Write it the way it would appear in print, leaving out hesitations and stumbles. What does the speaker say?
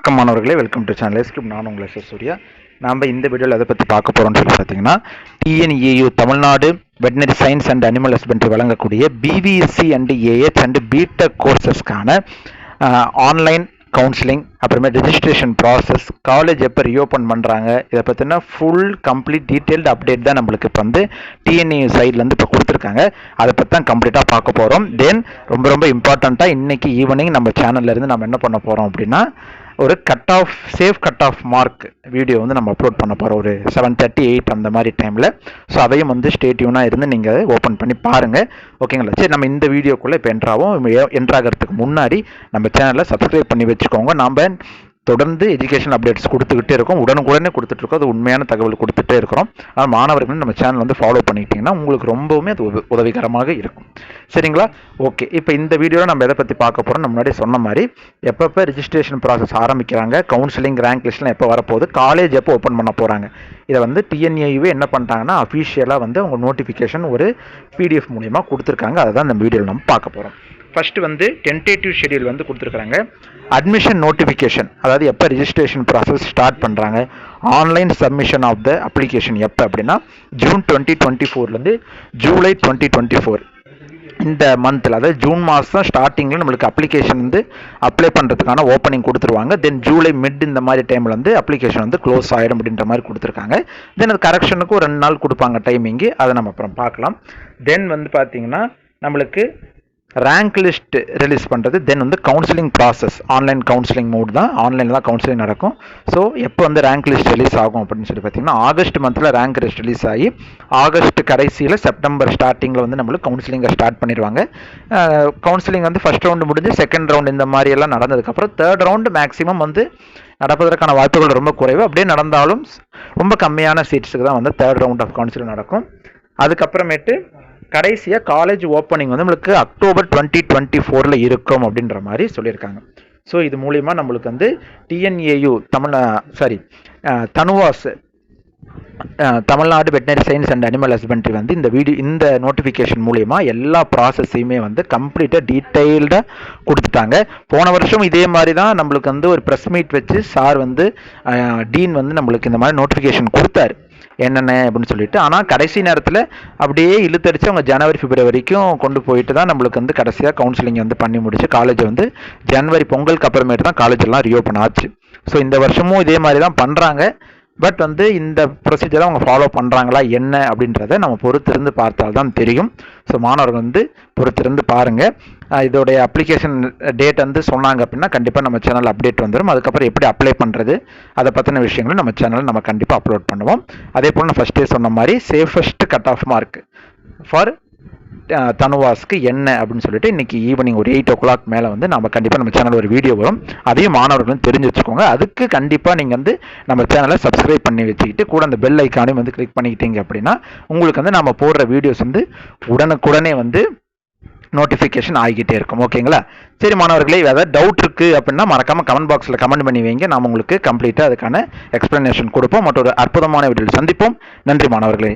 வணக்கம் மாணவர்களே, welcome to channel script. நான் உங்கள் சூர்யா. நாம் இந்த வீடியோவில் எதை பற்றி பார்க்க போகிறோம்னு சொல்லி பார்த்தீங்கன்னா, TNAU Tamil Nadu veterinary science and animal husbandry வழங்கக்கூடிய BVSc and AH and BTech கோர்சஸ்க்கான ஆன்லைன் கவுன்சிலிங், அப்புறமே ரெஜிஸ்ட்ரேஷன் ப்ராசஸ், காலேஜ் எப்போ ரீஓப்பன் பண்ணுறாங்க, இதை பற்றின ஃபுல் கம்ப்ளீட் டீட்டெயில்டு அப்டேட் தான் நம்மளுக்கு இப்போ வந்து டிஎன்ஏ சைட்லேருந்து இப்போ கொடுத்துருக்காங்க. அதை பற்றி தான் கம்ப்ளீட்டாக பார்க்க போகிறோம். தென் ரொம்ப இம்பார்ட்டண்ட்டாக இன்றைக்கி ஈவினிங் நம்ம சேனல்லேருந்து நம்ம என்ன பண்ண போகிறோம் அப்படின்னா, ஒரு safe cut off mark video வந்து நம்ம அப்லோட் பண்ண போகிறோம் ஒரு 7:38 அந்த மாதிரி டைமில். ஸோ அதையும் வந்து ஸ்டே டியூனாக இருந்து நீங்கள் ஓப்பன் பண்ணி பாருங்கள், ஓகேங்களா? சரி, நம்ம இந்த வீடியோக்குள்ளே இப்போ என்ட்ராகிறதுக்கு முன்னாடி நம்ம சேனலை சப்ஸ்கிரைப் பண்ணி வச்சுக்கோங்க. நாம் தொடர்ந்து எஜுகேஷன் அப்டேட்ஸ் கொடுத்துக்கிட்டே இருக்கோம், உடனுக்குடனே கொடுத்துட்ருக்கோம், அது உண்மையான தகவல் கொடுத்துட்டே இருக்கிறோம். ஆனால் மாணவர்கள் நம்ம சேனல் வந்து ஃபாலோ பண்ணிக்கிட்டிங்கன்னா உங்களுக்கு ரொம்பவுமே அது உதவிகரமாக இருக்கும், சரிங்களா? ஓகே, இப்போ இந்த வீடியோவில் நம்ம எதை பற்றி பார்க்க போகிறோம், நம்ம முன்னாடி சொன்ன மாதிரி எப்பப்போ ரிஜிஸ்ட்ரேஷன் ப்ராசஸ் ஆரம்பிக்கிறாங்க, கவுன்சிலிங், ரேங்க் லிஸ்ட்லாம் எப்போ வரப்போகுது, காலேஜ் எப்போ ஓப்பன் பண்ண போகிறாங்க, இதை வந்து டிஎன்ஏயுவே என்ன பண்ணிட்டாங்கன்னா அஃபீஷியலாக வந்து அவங்க நோட்டிஃபிகேஷன் ஒரு பிடிஎஃப் மூலிமா கொடுத்துருக்காங்க. அதை தான் இந்த வீடியோவில் நம்ம பார்க்க போகிறோம். ஃபஸ்ட்டு வந்து டென்டேட்டிவ் ஷெடியூல் வந்து கொடுத்துருக்குறாங்க. அட்மிஷன் நோட்டிஃபிகேஷன், அதாவது எப்போ ரிஜிஸ்ட்ரேஷன் ப்ராசஸ் ஸ்டார்ட் பண்ணுறாங்க, online submission of the application எப்போ அப்படின்னா ஜூன் 2024 ஜூலை 2024 இந்த மந்தில், அதாவது ஜூன் மாதம் ஸ்டார்டிங்கில் நம்மளுக்கு அப்ளிகேஷன் வந்து அப்ளை பண்ணுறதுக்கான ஓப்பனிங் கொடுத்துருவாங்க. தென் ஜூலை மிட் இந்த மாதிரி டைமில் வந்து அப்ளிகேஷன் வந்து க்ளோஸ் ஆகிடும் அப்படின்ற மாதிரி கொடுத்துருக்காங்க. தென் அது கரெக்ஷனுக்கு ஒரு 2 நாள் கொடுப்பாங்க டைமிங்கு, அதை நம்ம அப்புறம் பார்க்கலாம். தென் வந்து பார்த்திங்கன்னா நம்மளுக்கு ரேங்க் லிஸ்ட் ரிலீஸ் பண்ணுறது, தென் வந்து counselling process, online counselling mode தான், ஆன்லைனில் தான் கவுன்சிலிங் நடக்கும். ஸோ எப்போ வந்து ரேங்க் லிஸ்ட் ரிலீஸ் ஆகும் அப்படின்னு சொல்லி பார்த்தீங்கன்னா, ஆகஸ்ட் மந்தில் ரேங்க் லிஸ்ட் ரிலீஸ் ஆகி ஆகஸ்ட் கடைசியில் செப்டம்பர் ஸ்டார்டிங்கில் வந்து நம்மளுக்கு கவுன்சிலிங்கை ஸ்டார்ட் பண்ணிடுவாங்க. கவுன்சிலிங் வந்து ஃபஸ்ட் ரவுண்டு முடிஞ்சு செகண்ட் ரவுண்டு இந்த மாதிரி எல்லாம் நடந்ததுக்கப்புறம் தேர்ட் ரவுண்டு மேக்ஸிமம் வந்து நடப்பதற்கான வாய்ப்புகள் ரொம்ப குறைவு. அப்படியே நடந்தாலும் ரொம்ப கம்மியான சீட்ஸுக்கு தான் வந்து தேர்ட் ரவுண்ட் ஆஃப் கவுன்சிலிங் நடக்கும். அதுக்கப்புறமேட்டு கடைசியாக காலேஜ் ஓப்பனிங் வந்து நம்மளுக்கு அக்டோபர் 2024 இருக்கும் அப்படின்ற மாதிரி சொல்லியிருக்காங்க. ஸோ இது மூலிமா நம்மளுக்கு வந்து TNAU TANUVAS Tamil Nadu veterinary science and animal husbandry வந்து இந்த நோட்டிஃபிகேஷன் மூலிமா எல்லா ப்ராசஸையுமே வந்து கம்ப்ளீட்டாக டீட்டெயில்டாக கொடுத்துட்டாங்க. போன வருஷம் இதே மாதிரி தான் நம்மளுக்கு வந்து ஒரு ப்ரெஸ் மீட் வச்சு சார் வந்து டீன் வந்து நம்மளுக்கு இந்த மாதிரி நோட்டிஃபிகேஷன் கொடுத்தாரு என்னென்ன அப்படின்னு சொல்லிட்டு. ஆனால் கடைசி நேரத்தில் அப்படியே இழுத்தடிச்சு அவங்க ஜனவரி பிப்ரவரிக்கும் கொண்டு போயிட்டு தான் நம்மளுக்கு வந்து கடைசியாக கவுன்சிலிங் வந்து பண்ணி முடிச்சு காலேஜ் வந்து ஜனவரி பொங்கலுக்கு அப்புறமேட்டு தான் காலேஜ் எல்லாம் ரீஓப்பன் ஆச்சு. ஸோ இந்த வருஷமும் இதே மாதிரி தான் பண்ணுறாங்க. பட் வந்து இந்த ப்ரொசீஜரை அவங்க ஃபாலோ பண்ணுறாங்களா என்ன அப்படின்றத நம்ம பொறுத்திருந்து பார்த்தால்தான் தெரியும். ஸோ மாணவர்கள் வந்து பொறுத்திருந்து பாருங்கள். இதோடைய அப்ளிகேஷன் டேட் வந்து சொன்னாங்க அப்படின்னா கண்டிப்பாக நம்ம சேனல் அப்டேட் வந்துடும். அதுக்கப்புறம் எப்படி அப்ளை பண்ணுறது அதை பற்றின விஷயங்களும் நம்ம சேனலில் நம்ம கண்டிப்பாக அப்லோட் பண்ணுவோம். அதே போல் நான் ஃபஸ்ட்டே சொன்ன மாதிரி safest cut off mark for தனுவாஸ்க்கு என்ன அப்படின்னு சொல்லிட்டு இன்றைக்கி ஈவினிங் ஒரு 8 o'clock மேலே வந்து நம்ம கண்டிப்பாக நம்ம சேனல் ஒரு வீடியோ வரும். அதையும் மாணவர்களும் தெரிஞ்சு வச்சுக்கோங்க. அதுக்கு கண்டிப்பாக நீங்கள் வந்து நம்ம சேனலை சப்ஸ்கிரைப் பண்ணி வச்சுக்கிட்டு கூட அந்த பெல் ஐக்கானையும் வந்து கிளிக் பண்ணிக்கிட்டீங்க அப்படின்னா உங்களுக்கு வந்து நம்ம போடுற வீடியோஸ் வந்து உடனுக்குடனே வந்து நோட்டிஃபிகேஷன் ஆகிக்கிட்டே இருக்கும், ஓகேங்களா? சரி மாணவர்களே, ஏதாவது டவுட் இருக்குது அப்படின்னா மறக்காமல் கமெண்ட் பாக்ஸில் கமெண்ட் பண்ணி வைங்க. நாம் உங்களுக்கு கம்ப்ளீட்டாக அதுக்கான எக்ஸ்ப்ளனேஷன் கொடுப்போம். மற்றொரு அற்புதமான வீடியோவில் சந்திப்போம். நன்றி மாணவர்களே.